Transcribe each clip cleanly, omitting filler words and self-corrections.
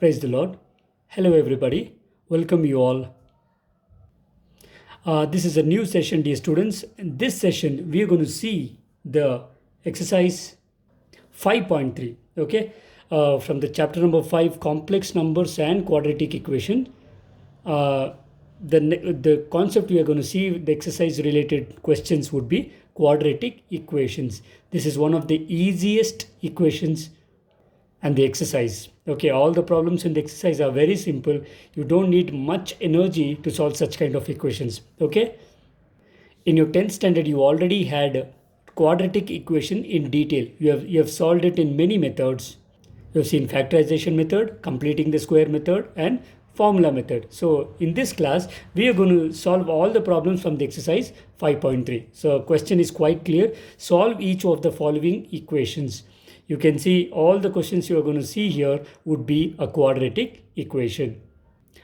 Praise the Lord. Hello, everybody. Welcome you all. This is a new session, dear students. In this session, we are going to see the exercise 5.3. Okay, from the chapter number 5, complex numbers and quadratic equation. The concept we are going to see, the exercise related questions would be quadratic equations. This is one of the easiest equations and the exercise. Okay, all the problems in the exercise are very simple. You don't need much energy to solve such kind of equations. Okay, in your 10th standard you already had quadratic equation in detail. You have solved it in many methods. You have seen factorization method, completing the square method, and formula method. So in this class we are going to solve all the problems from the exercise 5.3. So question is quite clear. Solve each of the following equations. You can see all the questions you are going to see here would be a quadratic equation.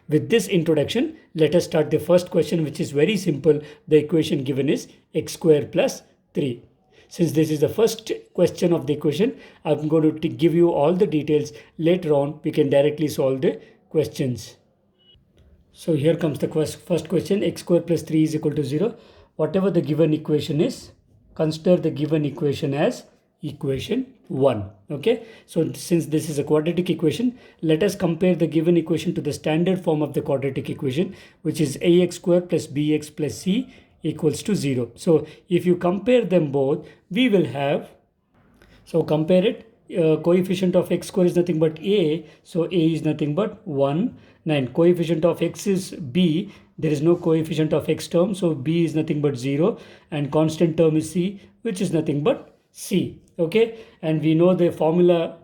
With this introduction, let us start the first question, which is very simple. The equation given is x square plus 3. Since this is the first question of the equation, I'm going to give you all the details. Later on, we can directly solve the questions. So here comes the first question. X square plus 3 is equal to 0. Whatever the given equation is, consider the given equation as equation 1. Okay, so since this is a quadratic equation, let us compare the given equation to the standard form of the quadratic equation, which is ax square plus bx plus c equals to 0. So if you compare them both, we will have, so compare it, coefficient of x square is nothing but a, so a is nothing but 1. 9, coefficient of x is b, there is no coefficient of x term, so b is nothing but 0, and constant term is c, which is nothing but c. Okay, and we know the formula.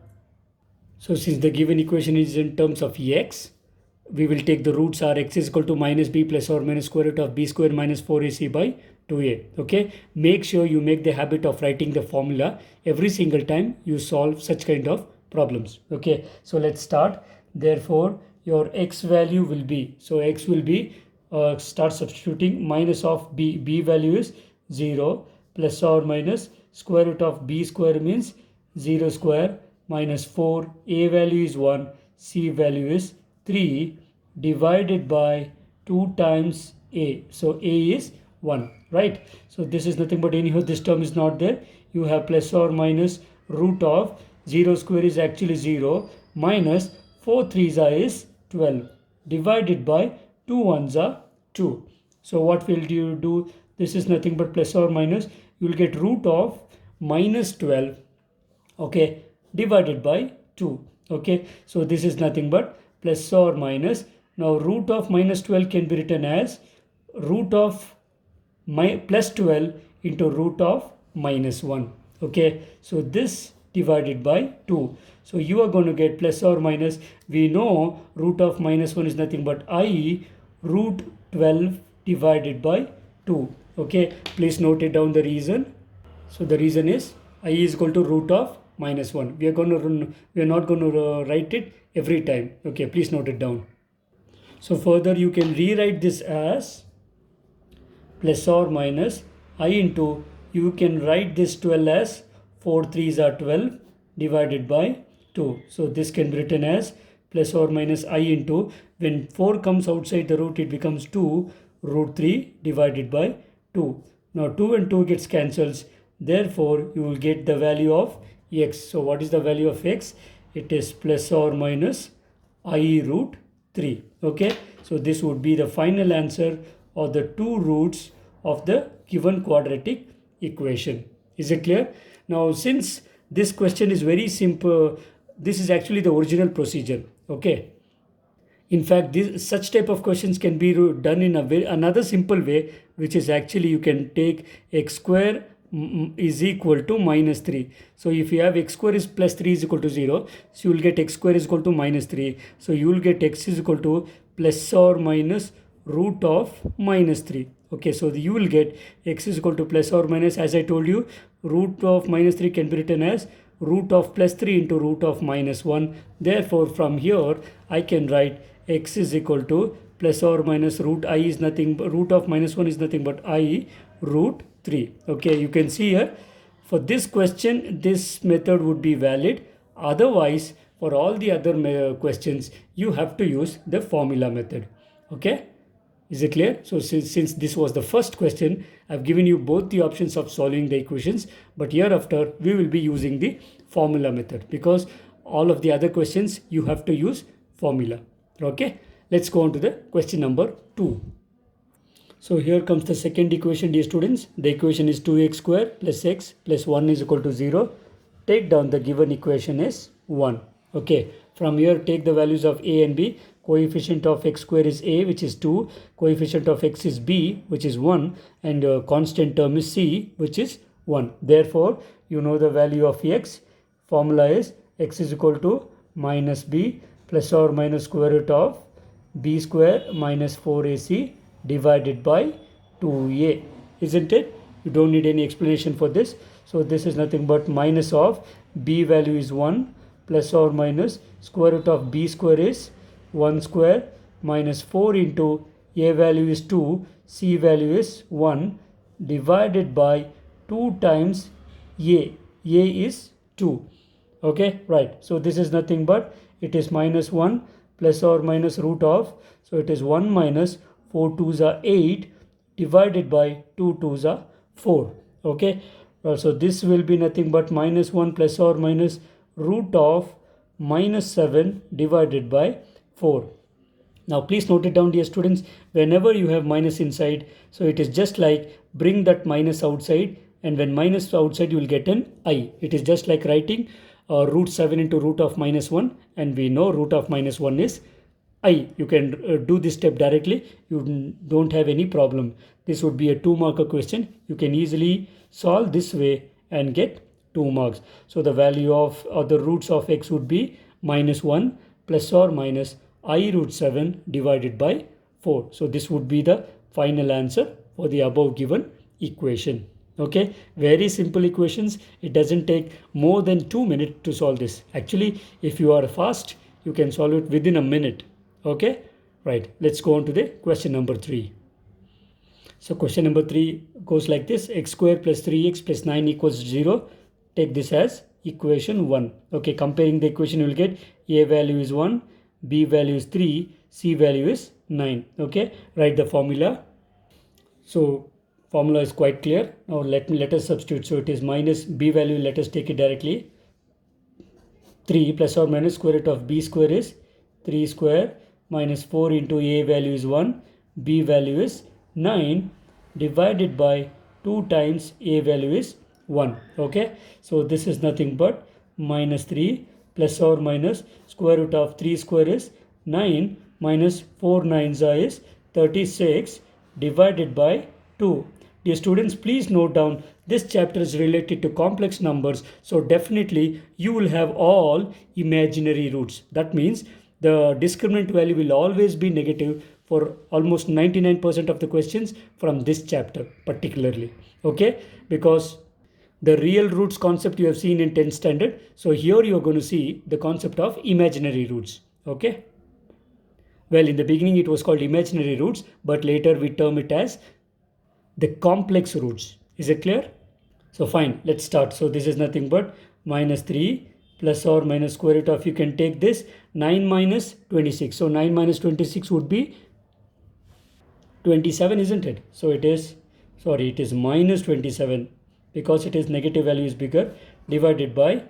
So since the given equation is in terms of x, we will take the roots are x is equal to minus b plus or minus square root of b square minus 4ac by 2a. Okay, make sure you make the habit of writing the formula every single time you solve such kind of problems. Okay, so let's start. Therefore your x value will be, so x will be, start substituting, minus of b value is 0 plus or minus square root of b square means 0 square minus 4, a value is 1, c value is 3, divided by 2 times a. So a is 1, right? So this is nothing but, anyhow this term is not there. You have plus or minus root of 0 square is actually 0 minus 4 3s are is 12, divided by 2 1s are 2. So what will you do? This is nothing but plus or minus, you will get root of minus 12, okay, divided by 2. Okay, so this is nothing but plus or minus. Now root of minus 12 can be written as root of plus 12 into root of minus 1. Okay, so this divided by 2. So you are going to get plus or minus, we know root of minus 1 is nothing but I root 12 divided by 2. Okay, please note it down the reason. So the reason is I is equal to root of minus 1. We are not going to write it every time. Okay, please note it down. So further you can rewrite this as plus or minus I into, you can write this 12 as 4 3s are 12 divided by 2. So this can be written as plus or minus I into, when 4 comes outside the root it becomes 2 root 3 divided by 2. Now 2 and 2 gets cancels. Therefore, you will get the value of x. So what is the value of x? It is plus or minus I root 3. Okay, so this would be the final answer of the 2 roots of the given quadratic equation. Is it clear? Now since this question is very simple, this is actually the original procedure. Okay, in fact such type of questions can be done in another simple way, which is actually you can take x square is equal to minus 3. So if you have x square is plus 3 is equal to 0, so you will get x square is equal to minus 3. So you will get x is equal to plus or minus root of minus 3. Okay, so you will get x is equal to plus or minus, as I told you, root of minus 3 can be written as root of plus 3 into root of minus 1. Therefore from here I can write x is equal to plus or minus root I is nothing, root of minus 1 is nothing but I root 3. Okay, you can see here for this question this method would be valid. Otherwise For all the other questions, you have to use the formula method. Okay? Is it clear? So since this was the first question, I've given you both the options of solving the equations, but hereafter we will be using the formula method, because all of the other questions you have to use formula. Okay? Let's go on to the question number 2. So here comes the second equation, dear students. The equation is 2x square plus x plus 1 is equal to 0. Take down the given equation as 1. Okay, from here take the values of a and b. Coefficient of x square is a, which is 2. Coefficient of x is b, which is 1. And constant term is c, which is 1. Therefore, you know the value of x. Formula is x is equal to minus b plus or minus square root of b square minus 4ac divided by 2a, isn't it? You don't need any explanation for this. So this is nothing but minus of b value is 1 plus or minus square root of b square is 1 square minus 4 into a value is 2, c value is 1 divided by 2 times a is 2. Okay, right. So this is nothing but it is minus 1 plus or minus root of, so it is 1 minus 4 2s are 8 divided by 2 2s are 4. Okay, so this will be nothing but minus 1 plus or minus root of minus 7 divided by 4. Now please note it down, dear students. Whenever you have minus inside, so it is just like bring that minus outside, and when minus outside you will get an I. It is just like writing root 7 into root of minus 1, and we know root of minus 1 is I. You can do this step directly. You don't have any problem. This would be a 2-marker question. You can easily solve this way and get 2 marks. So the value of the roots of x would be minus 1 plus or minus I root 7 divided by 4. So this would be the final answer for the above given equation. Okay, very simple equations. It doesn't take more than 2 minutes to solve this. Actually, if you are fast, you can solve it within a minute. Okay, right. Let's go on to the question number 3. So question number 3 goes like this: x square plus 3x plus 9 equals 0. Take this as equation 1. Okay, comparing the equation, you will get a value is 1, b value is 3, c value is 9. Okay, write the formula. So formula is quite clear. Now let us substitute. So it is minus b value, let us take it directly. 3 plus or minus square root of b square is 3 square minus 4 into a value is 1, b value is 9 divided by 2 times a value is 1. Okay, so this is nothing but minus 3 plus or minus square root of 3 square is 9 minus 4 9s is 36 divided by 2. Dear students, please note down, this chapter is related to complex numbers, so definitely you will have all imaginary roots. That means the discriminant value will always be negative for almost 99% of the questions from this chapter particularly. Okay, because the real roots concept you have seen in 10th standard. So here you are going to see the concept of imaginary roots. Okay. Well, in the beginning it was called imaginary roots, but later we term it as the complex roots. Is it clear? So fine, let's start. So this is nothing but minus 3 plus or minus square root of, you can take this 9 minus 26. So 9 minus 26 would be 27, isn't it? So it is minus 27, because it is negative value is bigger, divided by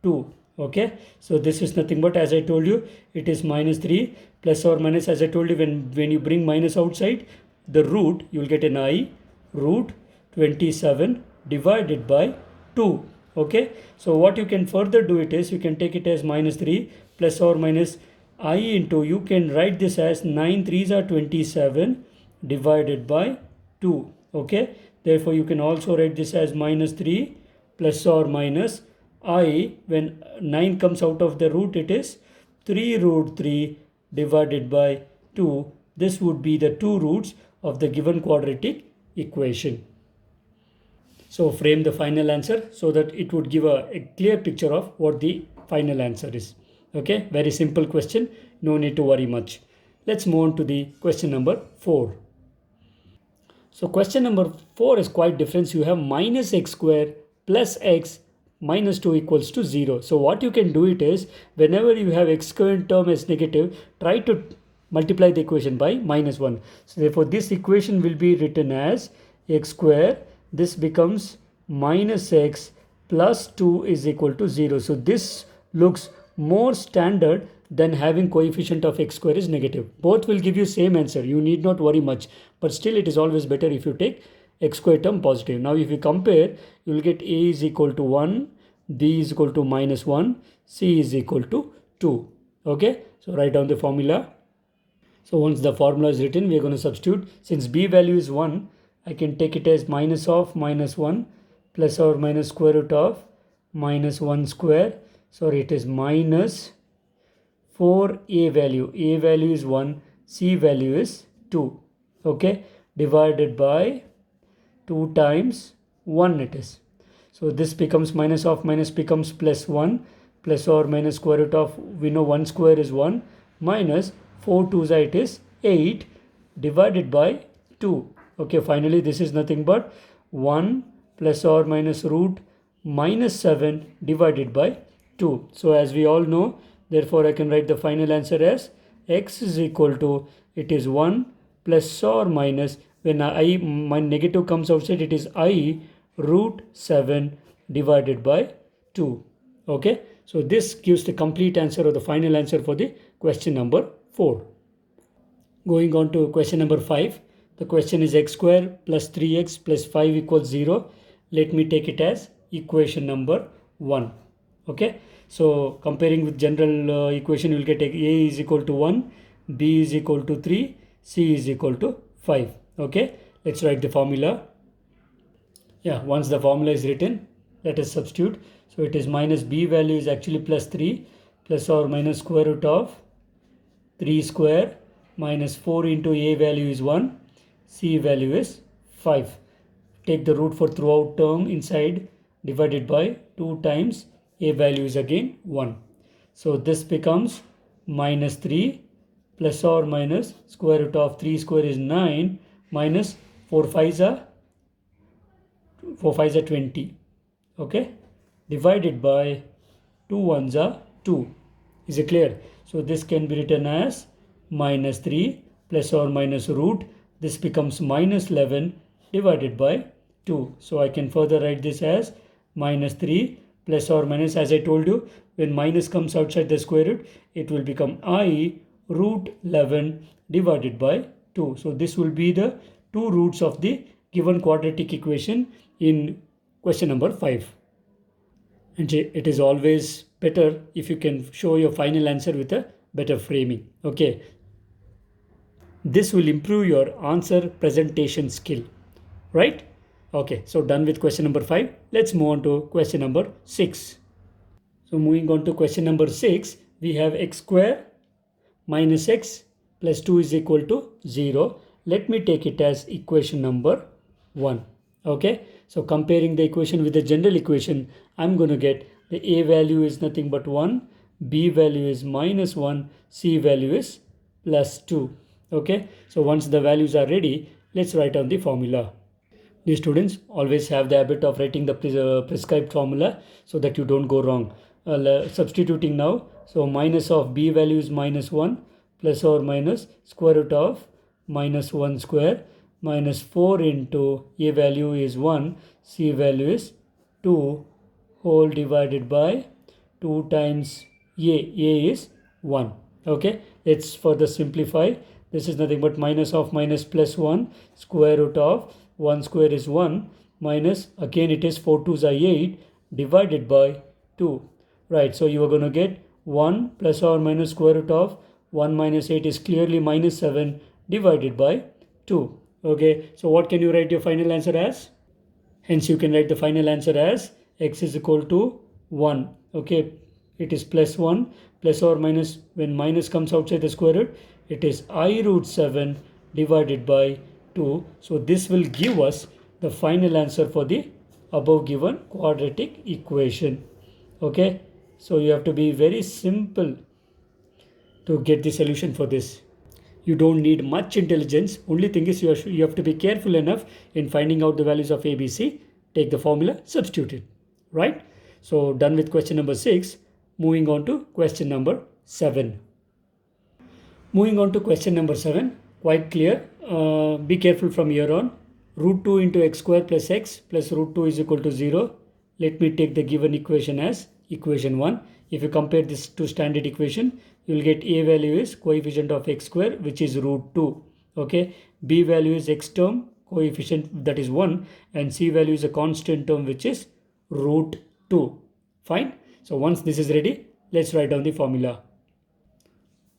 2. Okay, so this is nothing but, as I told you, it is minus 3 plus or minus, as I told you, when you bring minus outside the root, you will get an I root 27 divided by 2. Okay, so what you can further do it is, you can take it as minus 3 plus or minus I into, you can write this as 9 3s are 27 divided by 2. Okay, therefore you can also write this as minus 3 plus or minus I, when 9 comes out of the root, it is 3 root 3 divided by 2. This would be the 2 roots of the given quadratic equation. So frame the final answer so that it would give a clear picture of what the final answer is. Okay, very simple question, no need to worry much. Let's move on to the question number 4. So question number 4 is quite different. You have minus x square plus x minus 2 equals to 0. So what you can do it is, whenever you have x squared term as negative, try to multiply the equation by minus 1. So therefore this equation will be written as x square. This becomes minus x plus 2 is equal to 0. So this looks more standard than having coefficient of x square is negative. Both will give you same answer. You need not worry much. But still it is always better if you take x square term positive. Now if you compare, you will get a is equal to 1, b is equal to minus 1, c is equal to 2. Okay, so write down the formula. So once the formula is written, we are going to substitute. Since b value is 1, I can take it as minus of minus 1 plus or minus square root of minus 1 square. Sorry, it is minus 4 a value. A value is 1, c value is 2. Okay, divided by 2 times 1 it is. So this becomes minus of minus becomes plus 1 plus or minus square root of, we know 1 square is 1, minus 4 2's it is 8 divided by 2. Okay, finally this is nothing but 1 plus or minus root minus 7 divided by 2. So as we all know, therefore I can write the final answer as x is equal to, it is 1 plus or minus, when my negative comes outside, it is I root 7 divided by 2. Okay, so this gives the complete answer or the final answer for the question number 4. Going on to question number 5. The question is x square plus 3x plus 5 equals 0. Let me take it as equation number 1. Okay, so comparing with general equation, you will get a is equal to 1, b is equal to 3, c is equal to 5. Okay, let's write the formula. Yeah, once the formula is written, let us substitute. So it is minus b value is actually plus 3 plus or minus square root of 3 square minus 4 into a value is 1, c value is 5. Take the root for throughout term inside, divided by 2 times a value is again 1. So this becomes minus 3 plus or minus square root of 3 square is 9 minus 4 5's are 20. Okay, divided by 2 1's are 2. Is it clear? So this can be written as minus 3 plus or minus root, this becomes minus 11 divided by 2. So I can further write this as minus 3 plus or minus, as I told you, when minus comes outside the square root, it will become I root 11 divided by 2. So this will be the two roots of the given quadratic equation in question number 5. And it is always better if you can show your final answer with a better framing. Okay, this will improve your answer presentation skill, right? Okay, so done with question number 5. Let's move on to question number 6. So moving on to question number 6, we have x square minus x plus 2 is equal to 0. Let me take it as equation number 1. Okay, so comparing the equation with the general equation, I'm going to get the a value is nothing but 1, b value is minus 1, c value is plus 2. Okay, so once the values are ready, let's write down the formula. The students always have the habit of writing the prescribed formula so that you don't go wrong. Substituting now, so minus of b value is minus 1 plus or minus square root of minus 1 square minus 4 into a value is 1, c value is 2 whole divided by 2 times a is 1. Okay, let's further simplify. This is nothing but minus of minus plus 1 square root of 1 square is 1 minus, again it is 4 2's are 8 divided by 2. Right, so you are going to get 1 plus or minus square root of 1 minus 8 is clearly minus 7 divided by 2. Okay, so what can you write your final answer as? Hence you can write the final answer as x is equal to 1. Okay, it is plus 1 plus or minus, when minus comes outside the square root, it is I root 7 divided by 2. So this will give us the final answer for the above given quadratic equation. Okay, so you have to be very simple to get the solution for this. You don't need much intelligence. Only thing is you have to be careful enough in finding out the values of ABC. Take the formula, substitute it. Right? So done with question number 6. Moving on to question number 7. Moving on to question number 7, quite clear. Be careful from here on. Root 2 into x square plus x plus root 2 is equal to 0. Let me take the given equation as equation 1. If you compare this to standard equation, you will get a value is coefficient of x square, which is root 2. Okay. B value is x term, coefficient, that is 1, and c value is a constant term, which is root 2. Fine. So once this is ready, let's write down the formula.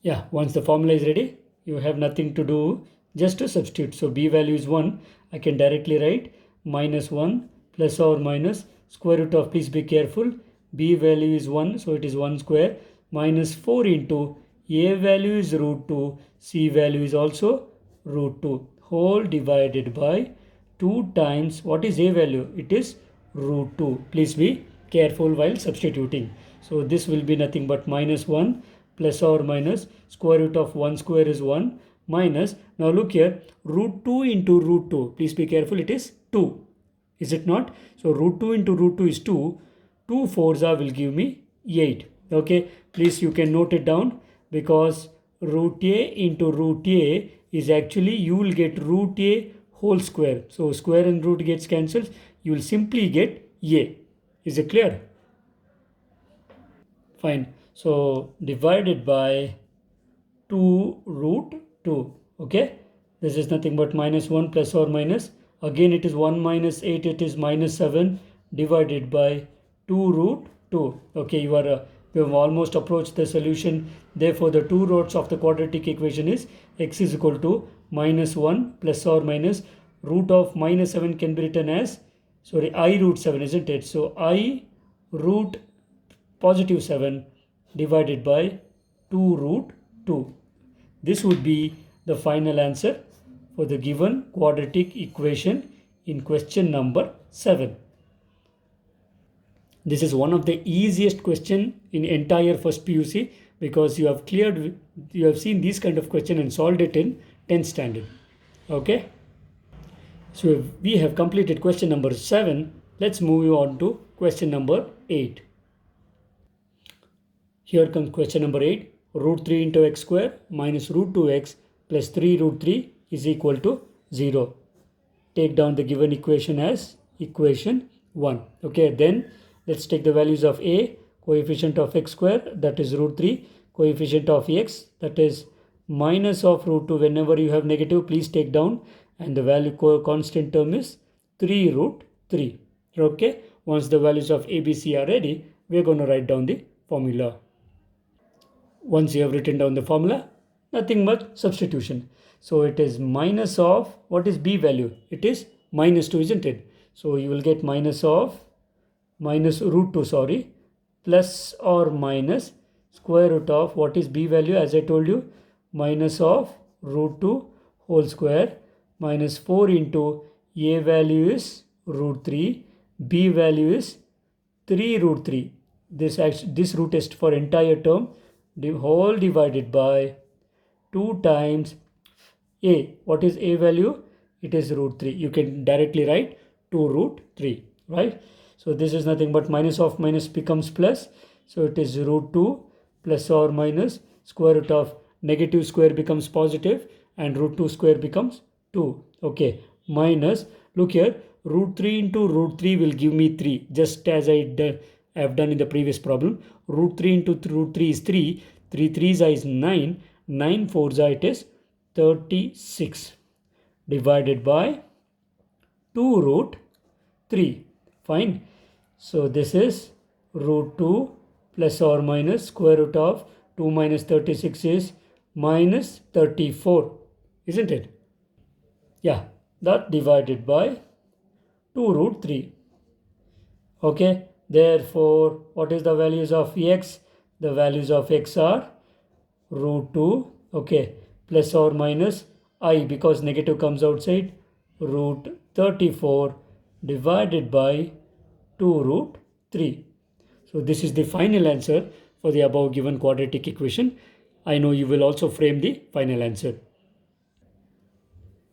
Yeah, once the formula is ready, you have nothing to do, just to substitute. So b value is 1. I can directly write minus 1 plus or minus square root of, please be careful, b value is 1, so it is 1 square, minus 4 into a value is root 2, c value is also root 2, whole divided by 2 times, what is a value? It is root 2. Please be careful while substituting. So this will be nothing but minus 1 plus or minus square root of 1 square is 1 minus, now look here, root 2 into root 2. Please be careful, it is 2. Is it not? So root 2 into root 2 is 2. 2 fours will give me 8. Okay, please you can note it down, because root a into root a is actually, you will get root a whole square. So square and root gets cancelled. You will simply get a. Is it clear? Fine. So divided by 2 root 2. Okay. This is nothing but minus 1 plus or minus. Again it is 1 minus 8. It is minus 7 divided by 2 root 2. Okay. You have almost approached the solution. Therefore the two roots of the quadratic equation is x is equal to minus 1 plus or minus root of minus 7 can be written as, sorry, I root 7, isn't it? So I root positive 7 divided by 2 root 2. This would be the final answer for the given quadratic equation in question number 7. This is one of the easiest question in entire first PUC, because you have seen this kind of question and solved it in 10th standard. Okay. So we have completed question number 7. Let's move on to question number 8. Here comes question number 8. Root 3 into x square minus root 2x plus 3 root 3 is equal to 0. Take down the given equation as equation 1. Okay, then let's take the values of a, coefficient of x square, that is root 3, coefficient of x, that is minus of root 2. Whenever you have negative, please take down, and the value constant term is 3 root 3. Okay, once the values of a, b, c are ready, we are going to write down the formula. Once you have written down the formula, nothing but substitution. So it is minus of, what is b value? It is minus 2, isn't it? So you will get minus of minus root 2, sorry, plus or minus square root of, what is b value? As I told you, minus of root 2 whole square minus 4 into a value is root 3, b value is 3 root 3. This root is for entire term, the whole divided by 2 times a. What is a value? It is root 3. You can directly write 2 root 3, right? So this is nothing but minus of minus becomes plus. So it is root 2 plus or minus square root of negative square becomes positive, and root 2 square becomes 2. Okay, minus, look here, root 3 into root 3 will give me 3, just as I have done in the previous problem. Root 3 into root 3 is 3, 3 3s is 9, 9 4s it is 36 divided by 2 root 3. Fine. So this is root 2 plus or minus square root of 2 minus 36 is minus 34, isn't it? Yeah, that divided by 2 root 3. Okay, therefore what is the values of x? The values of x are root 2, okay, plus or minus I, because negative comes outside, root 34 divided by 2 root 3. So this is the final answer for the above given quadratic equation. I know you will also frame the final answer.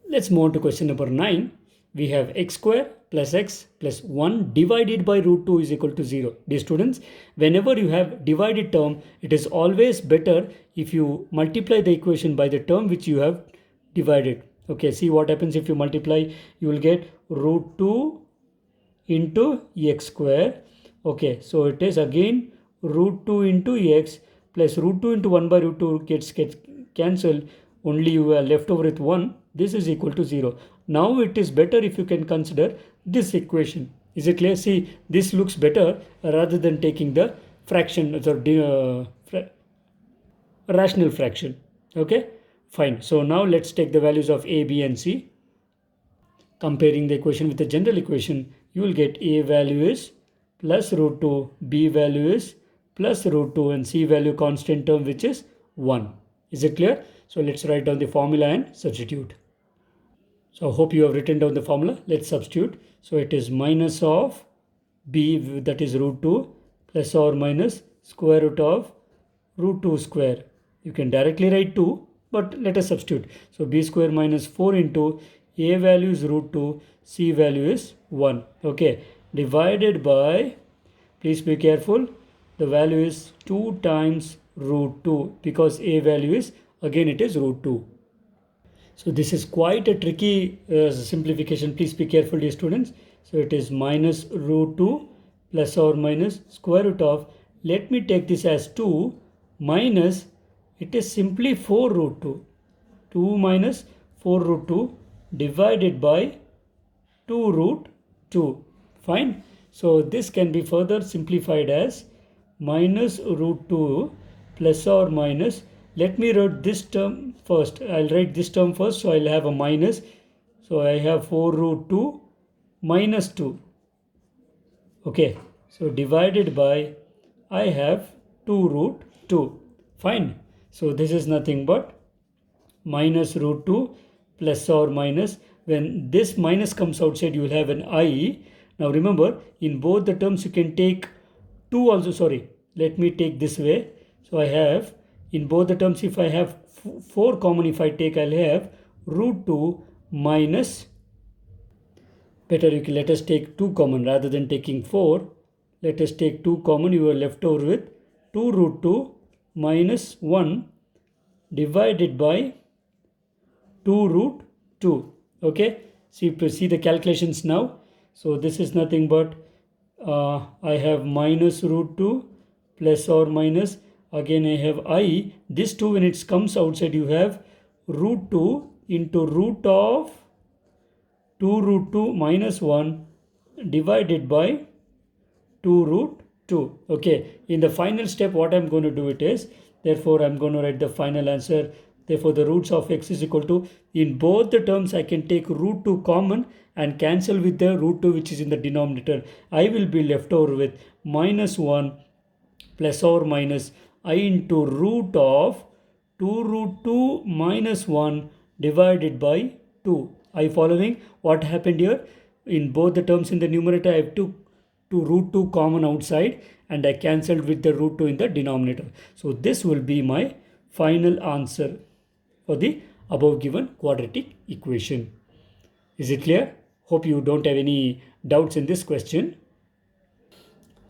Let's move on to question number 9. We have x square plus x plus 1 divided by root 2 is equal to 0. Dear students, whenever you have divided term, it is always better if you multiply the equation by the term which you have divided. Okay, see what happens if you multiply. You will get root 2 into x square. Okay, so it is again root 2 into x plus root 2 into 1 by root 2 gets cancelled. Only you are left over with 1. This is equal to 0. Now it is better if you can consider this equation. Is it clear? See, this looks better rather than taking the fraction or rational fraction. Okay, fine. So now let's take the values of a, b and c. Comparing the equation with the general equation, you will get a value is plus root 2, b value is plus root 2 and c value constant term which is 1. Is it clear? So let's write down the formula and substitute. So I hope you have written down the formula. Let's substitute. So it is minus of b, that is root 2, plus or minus square root of root 2 square. You can directly write 2, but let us substitute. So b square minus 4 into a value is root 2, c value is 1. Okay, divided by, please be careful, the value is 2 times root 2 because a value is, again it is root 2. So this is quite a tricky simplification. Please be careful, dear students. So it is minus root 2 plus or minus square root of, let me take this as 2 minus, it is simply 4 root 2. 2 minus 4 root 2 divided by 2 root 2. Fine. So this can be further simplified as minus root 2 plus or minus, let me write this term first. I'll write this term first, so I'll have a minus. So I have 4 root 2 minus 2. Okay, so divided by, I have 2 root 2. Fine. So this is nothing but minus root 2 plus or minus, when this minus comes outside you will have an I. Now remember, in both the terms you can take 2 also, sorry, let me take this way. So I have, in both the terms, if I have 4 common, if I take, I'll have root 2 minus, better you can, let us take 2 common rather than taking 4. Let us take 2 common, you are left over with 2 root 2 minus 1 divided by 2 root 2. Okay, see the calculations now. So this is nothing but I have minus root 2 plus or minus, again I have I, this 2 when it comes outside you have root 2 into root of 2 root 2 minus 1 divided by 2 root 2. Okay, in the final step what I'm going to do it is, therefore I'm going to write the final answer. Therefore the roots of x is equal to, in both the terms I can take root 2 common and cancel with the root 2 which is in the denominator. I will be left over with minus 1 plus or minus I into root of 2 root 2 minus 1 divided by 2. Are you following what happened here? In both the terms in the numerator I have took root 2 common outside and I cancelled with the root 2 in the denominator. So this will be my final answer for the above given quadratic equation. Is it clear? Hope you don't have any doubts in this question.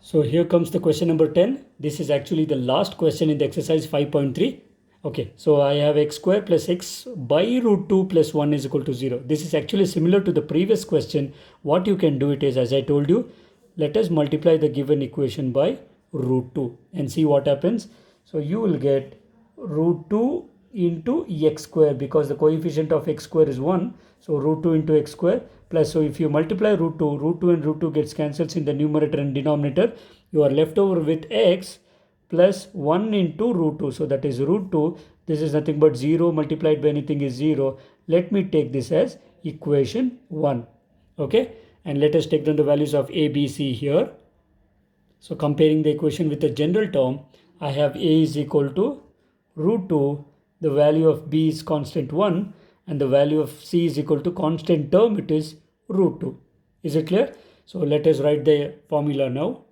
So here comes the question number 10. This is actually the last question in the exercise 5.3. Okay, so I have x square plus x by root 2 plus 1 is equal to 0. This is actually similar to the previous question. What you can do it is, as I told you, let us multiply the given equation by root 2 and see what happens. So you will get root 2 into x square, because the coefficient of x square is 1. So root 2 into x square plus, so if you multiply root 2 and root 2 gets cancelled in the numerator and denominator. You are left over with x plus 1 into root 2. So that is root 2. This is nothing but 0 multiplied by anything is 0. Let me take this as equation 1. Okay. And let us take down the values of a, b, c here. So comparing the equation with the general term, I have a is equal to root 2. The value of b is constant 1 and the value of c is equal to constant term, it is root 2. Is it clear? So let us write the formula now.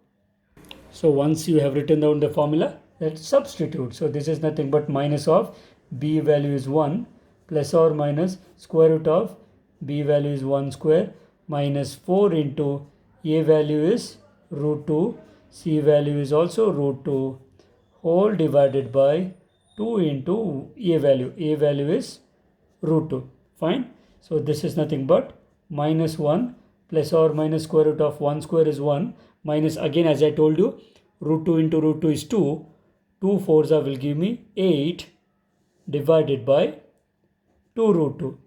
So once you have written down the formula, let's substitute. So this is nothing but minus of b value is 1 plus or minus square root of b value is 1 square minus 4 into a value is root 2, c value is also root 2, whole divided by 2 into a value is root 2. Fine. So this is nothing but minus 1 plus or minus square root of 1 square is 1, minus, again as I told you, root 2 into root 2 is 2. 2 fours will give me 8 divided by 2 root 2.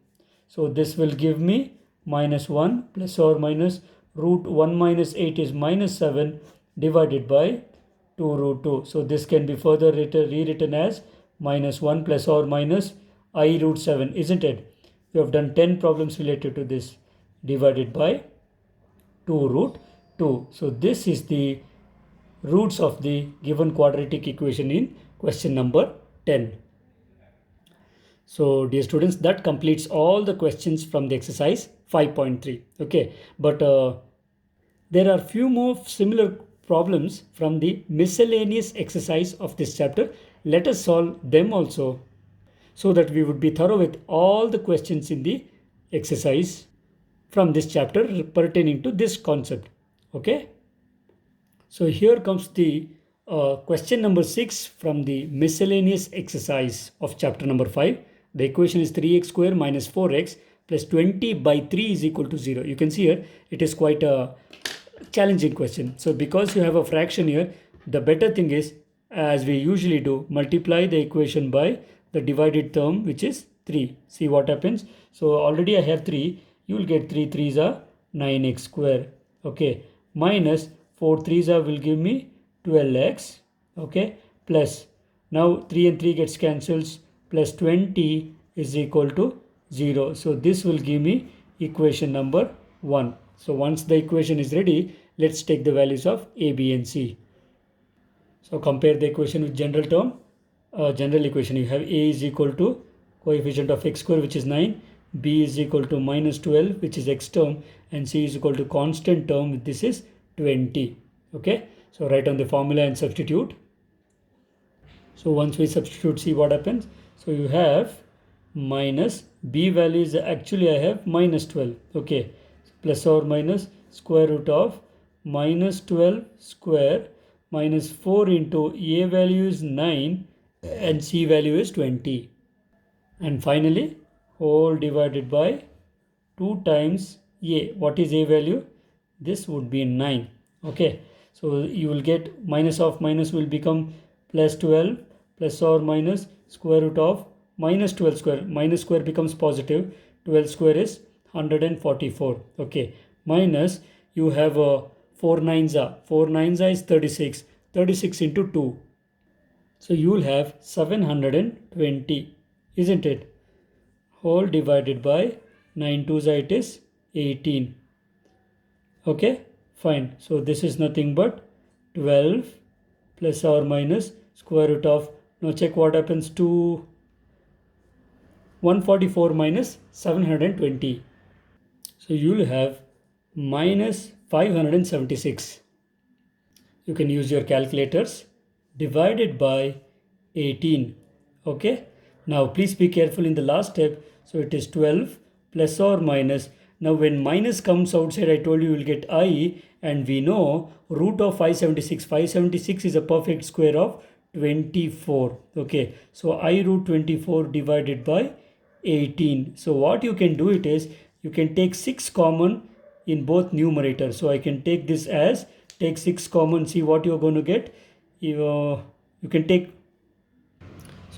So this will give me minus 1 plus or minus root 1 minus 8 is minus 7 divided by 2 root 2. So this can be further rewritten as minus 1 plus or minus I root 7, isn't it? We have done 10 problems related to this, divided by 2 root 2. So this is the roots of the given quadratic equation in question number 10. So dear students, that completes all the questions from the exercise 5.3. Okay, but there are few more similar problems from the miscellaneous exercise of this chapter. Let us solve them also, so that we would be thorough with all the questions in the exercise from this chapter pertaining to this concept. Okay. So here comes the question number 6 from the miscellaneous exercise of chapter number 5. The equation is 3x square minus 4x plus 20 by 3 is equal to 0. You can see here it is quite a challenging question. So because you have a fraction here, the better thing is, as we usually do, multiply the equation by the divided term, which is 3. See what happens. So already I have 3. You will get 3 3s are 9x square. Okay. Minus 4 3s are will give me 12x. Okay. Plus, now 3 and 3 gets cancels, plus 20 is equal to 0. So this will give me equation number 1. So once the equation is ready, let's take the values of a, b and c. So compare the equation with general term. General equation, you have a is equal to coefficient of x square, which is 9, b is equal to minus 12, which is x term, and c is equal to constant term, this is 20. Okay, so write on the formula and substitute. So once we substitute, see what happens. So you have minus b value is actually I have minus 12. Okay, plus or minus square root of minus 12 square minus 4 into a value is 9 and c value is 20. And finally, whole divided by 2 times a. What is a value? This would be 9. Okay, so you will get minus of minus will become plus 12 plus or minus square root of minus 12 square. Minus square becomes positive. 12 square is 144. Okay, minus you have 4 nines are. 4 nines are is 36. 36 into 2. So you will have 720, isn't it? Whole divided by 9 twos it is 18. Okay, fine. So this is nothing but 12 plus or minus square root of, now check what happens to 144 minus 720. So you will have minus 576. You can use your calculators, divided by 18. Okay, now please be careful in the last step. So it is 12 plus or minus. Now when minus comes outside, I told you will get I, and we know root of 576. 576 is a perfect square of 24. Okay, so I root 24 divided by 18. So what you can do it is, you can take 6 common in both numerators. So I can take this as, take 6 common, see what you're going to get. You can take,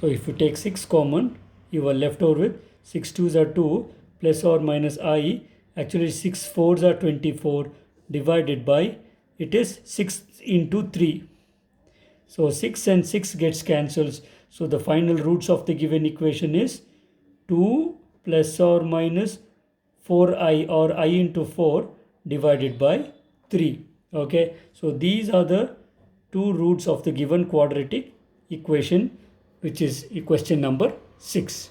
so if you take 6 common, you are left over with 6 2s are 2 plus or minus I. Actually 6 4s are 24 divided by, it is 6 into 3. So 6 and 6 gets cancels. So the final roots of the given equation is 2 plus or minus 4i or I into 4 divided by 3. Okay, so these are the two roots of the given quadratic equation, which is question number 6.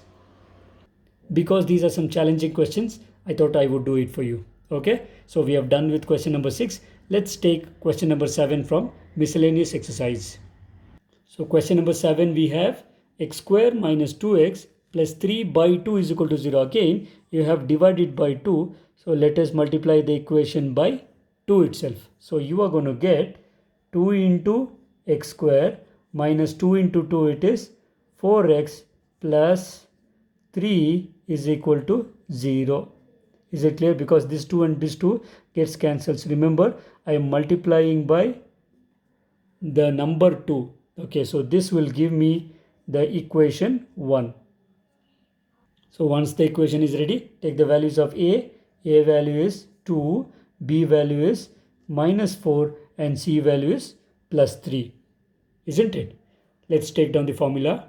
Because these are some challenging questions, I thought I would do it for you. Okay, so we have done with question number 6. Let's take question number 7 from miscellaneous exercise. So question number 7, we have x square minus 2x plus 3 by 2 is equal to 0. Again, you have divided by 2. So let us multiply the equation by 2 itself. So you are going to get 2 into x square minus 2 into 2, it is 4x plus 3 is equal to 0. Is it clear? Because this 2 and this 2 gets cancelled. Remember, I am multiplying by the number 2. Okay, so this will give me the equation 1. So once the equation is ready, take the values of a value is 2, b value is minus 4 and c value is plus 3. Isn't it? Let's take down the formula.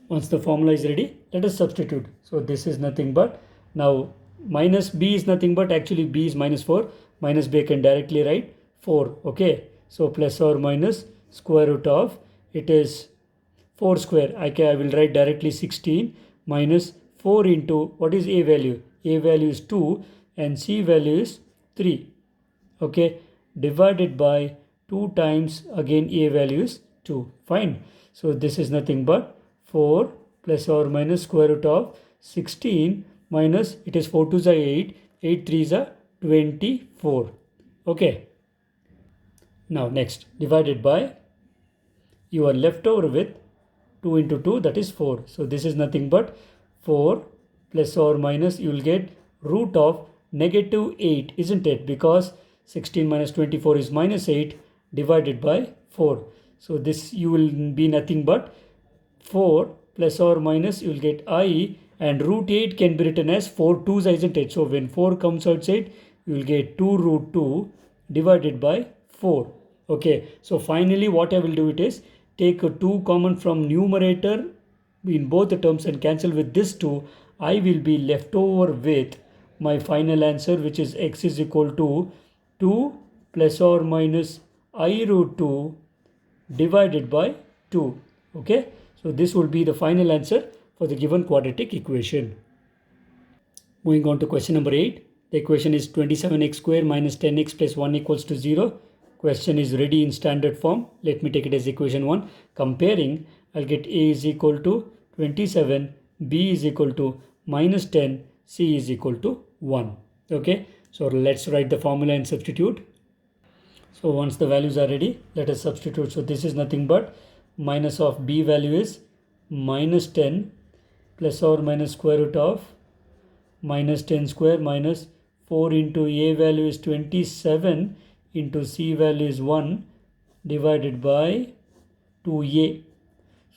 Once the formula is ready, let us substitute. So this is nothing but, now minus b is nothing but, actually b is minus 4. Minus b I can directly write 4. Okay. So plus or minus square root of, it is 4 square. I will write directly 16 minus 4 into, what is a value? A value is 2 and c value is 3. Okay. Divided by 2 times, again a value is 2. Fine. So this is nothing but 4 plus or minus square root of 16 minus, it is 4 2s are 8, 8 3s are 24. Okay. Now next, divided by, you are left over with 2 into 2, that is 4. So this is nothing but 4 plus or minus, you will get root of negative 8, isn't it? Because 16 minus 24 is minus 8 divided by 4. So this you will be nothing but 4 plus or minus, you will get I, and root 8 can be written as 4 2s, isn't it? So when 4 comes outside, you will get 2 root 2 divided by 4. Okay, so finally what I will do it is, take a 2 common from numerator in both the terms and cancel with this 2. I will be left over with my final answer, which is x is equal to 2 plus or minus I root 2 divided by 2. Okay, so this will be the final answer for the given quadratic equation. Moving on to question number 8. The equation is 27x square minus 10x plus 1 equals to 0. Question is ready in standard form. Let me take it as equation 1. Comparing, I'll get a is equal to 27, b is equal to minus 10, c is equal to 1. Okay, so let's write the formula and substitute. So once the values are ready, let us substitute. So this is nothing but minus of b value is minus 10 plus or minus square root of minus 10 square minus 4 into a value is 27 into c value is 1 divided by 2a.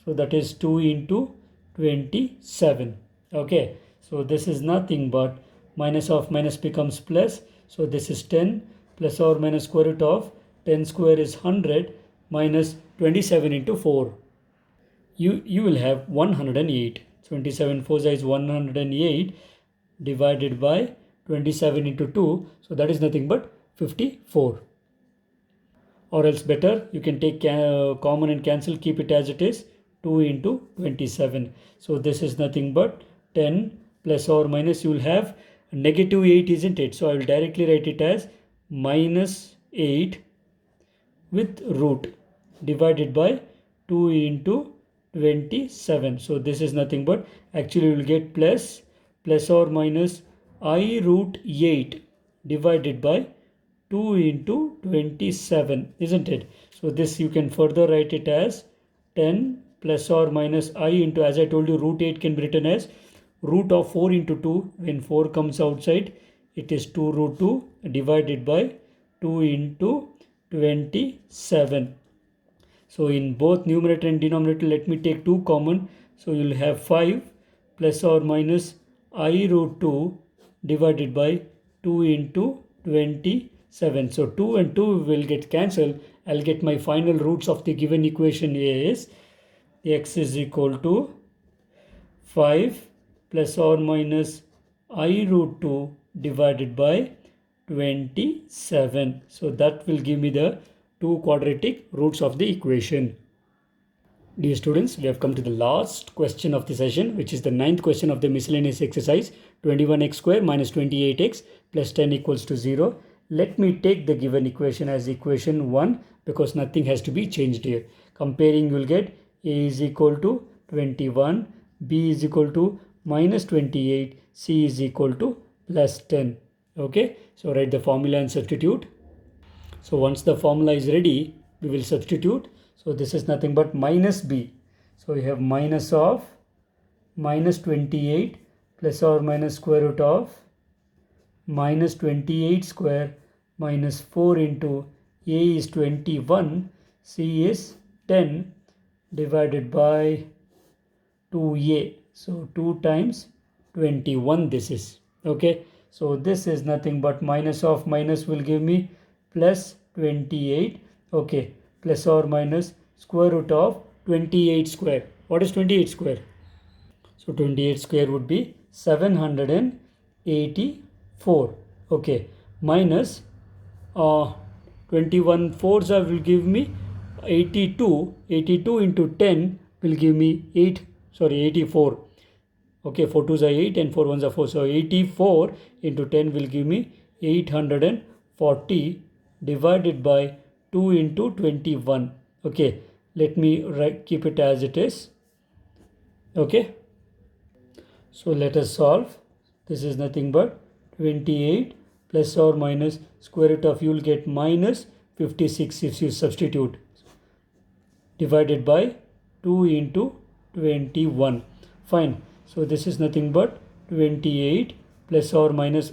So that is 2 into 27. Okay, so this is nothing but minus of minus becomes plus. So this is 10 plus or minus square root of 10 square is 100 minus 27 into 4. You will have 108. 27 4 is 108 divided by 27 into 2. So that is nothing but 54. Or else better, you can take common and cancel, keep it as it is, 2 into 27. So this is nothing but 10 plus or minus, you will have negative 8, isn't it? So I will directly write it as minus 8 with root divided by 2 into 27. So this is nothing but, actually you will get plus or minus I root 8 divided by 2 into 27, isn't it? So this you can further write it as 10 plus or minus I into, as I told you, root 8 can be written as root of 4 into 2. When 4 comes outside, it is 2 root 2 divided by 2 into 27. So in both numerator and denominator, let me take 2 common. So you will have 5 plus or minus I root 2 divided by 2 into 27. So 2 and 2 will get cancelled. I'll get my final roots of the given equation is x is equal to 5 plus or minus I root 2 divided by 27. So that will give me the 2 quadratic roots of the equation. Dear students, we have come to the last question of the session, which is the 9th question of the miscellaneous exercise. 21x square minus 28x plus 10 equals to 0. Let me take the given equation as equation 1 because nothing has to be changed here. Comparing, you will get a is equal to 21, B is equal to minus 28, C is equal to plus 10. Okay, so write the formula and substitute. So once the formula is ready, we will substitute. So this is nothing but minus B. So we have minus of minus 28 plus or minus square root of minus 28 square minus 4 into A is 21, C is 10 divided by 2A. So 2 times 21 this is. Okay. So this is nothing but minus of minus will give me plus 28. Okay. Plus or minus square root of 28 square. What is 28 square? So 28 square would be 784. Okay. Minus 21 fours will give me 82. 82 into 10 will give me 84. Okay, 4 2s are 8 and 4 1s are 4. So 84 into 10 will give me 840 divided by 2 into 21. Okay, let me keep it as it is. Okay, so let us solve. This is nothing but 28 plus or minus square root of, you will get minus 56 if you substitute, divided by 2 into 21. Fine. So this is nothing but 28 plus or minus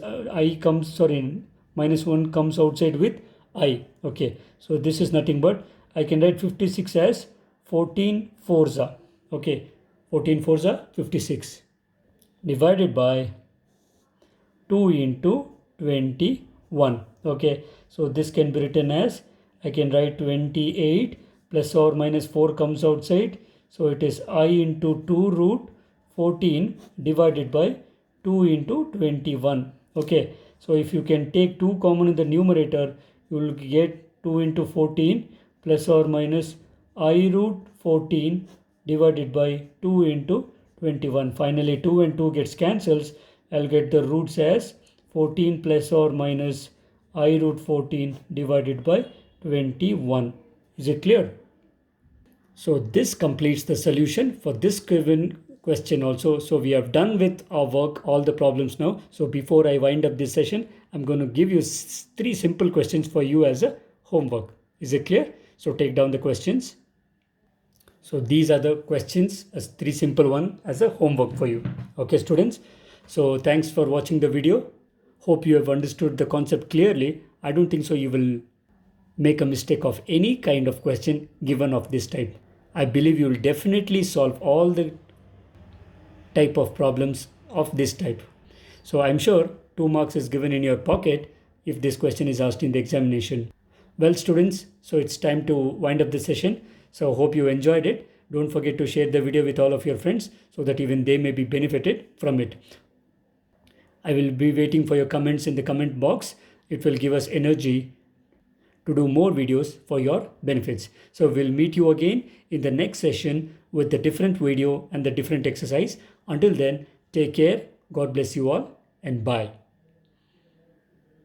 minus 1 comes outside with I. Okay. So this is nothing but, I can write 56 as 14 fours are. Okay. 14 fours are 56 divided by 2 into 21. Okay. So this can be written as, I can write 28 plus or minus 4 comes outside. So it is I into 2 root 14 divided by 2 into 21. Okay. So if you can take 2 common in the numerator, you will get 2 into 14 plus or minus I root 14 divided by 2 into 21. Finally 2 and 2 gets cancels. I'll get the roots as 14 plus or minus I root 14 divided by 21. Is it clear? So this completes the solution for this given question also. So we have done with our work, all the problems now. So before I wind up this session, I'm going to give you 3 simple questions for you as a homework. Is it clear? So take down the questions. So these are the questions, as 3 simple one as a homework for you. Okay, students. So thanks for watching the video. Hope you have understood the concept clearly. I don't think so you will make a mistake of any kind of question given of this type. I believe you will definitely solve all the type of problems of this type. So I'm sure 2 marks is given in your pocket if this question is asked in the examination. Well, students, so it's time to wind up the session. So hope you enjoyed it. Don't forget to share the video with all of your friends so that even they may be benefited from it. I will be waiting for your comments in the comment box. It will give us energy to do more videos for your benefits. So we'll meet you again in the next session with the different video and the different exercise. Until then, take care. God bless you all and bye.